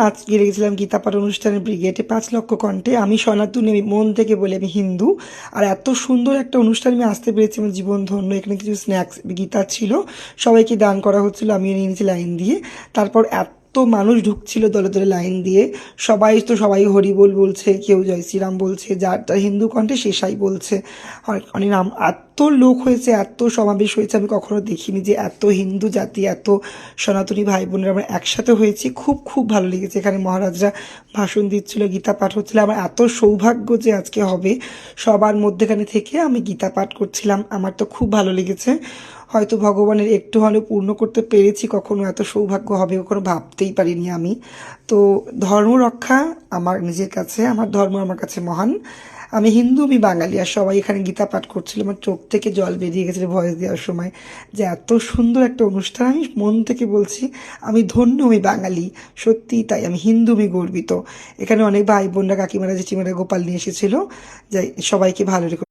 আজকে গেছিলাম গীতা পাঠ অনুষ্ঠানের ব্রিগেডে 5 লক্ষ কণ্ঠে। আমি সনাতনী, আমি মন থেকে বলি আমি হিন্দু। আর এত সুন্দর একটা অনুষ্ঠান আমি আসতে পেরেছি, আমার জীবন ধন্য। এখানে কিছু স্ন্যাক্স গীতা ছিল, সবাইকে দান করা হচ্ছিল, আমিও নিয়ে নিয়েছি লাইন দিয়ে। তারপর এত মানুষ ঢুকছিল দলে দলে লাইন দিয়ে, সবাই হরিবোল বলছে, কেউ জয় শ্রীরাম বলছে, যার যার হিন্দু কণ্ঠে শেষাই বলছে, অনেক নাম। এত লোক হয়েছে, এত সমাবেশ হয়েছে, আমি কখনো দেখিনি যে এত হিন্দু জাতি, এত সনাতনী ভাই বোনেরা আমরা একসাথে হয়েছি। খুব খুব ভালো লেগেছে। এখানে মহারাজরা ভাষণ দিচ্ছিল, গীতা পাঠ হচ্ছিল। আমার এত সৌভাগ্য যে আজকে হবে, সবার মধ্যেখানে থেকে আমি গীতা পাঠ করছিলাম। আমার তো খুব ভালো লেগেছে। হয়তো ভগবানের একটু হলেও পূর্ণ করতে পেরেছি, কখনো এত সৌভাগ্য হবে কখনো ভাবতেই পারিনি আমি। তো ধর্ম রক্ষা আমার নিজের কাছে, আমার ধর্ম আমার কাছে মহান। আমি হিন্দু, আমি বাঙালি। আর সবাই এখানে গীতা পাঠ করছিল, আমার চোখ থেকে জল বেরিয়ে গেছিল ভয়েস দেওয়ার সময়, যে এত সুন্দর একটা অনুষ্ঠান। আমি মন থেকে বলছি আমি ধন্য, আমি বাঙালি। সত্যিই তাই, আমি হিন্দু, আমি গর্বিত। এখানে অনেক ভাই বোনরা, কাকিমারা, জেঠিমারা গোপাল নিয়ে এসেছিলো, যাই সবাইকে ভালো রেখে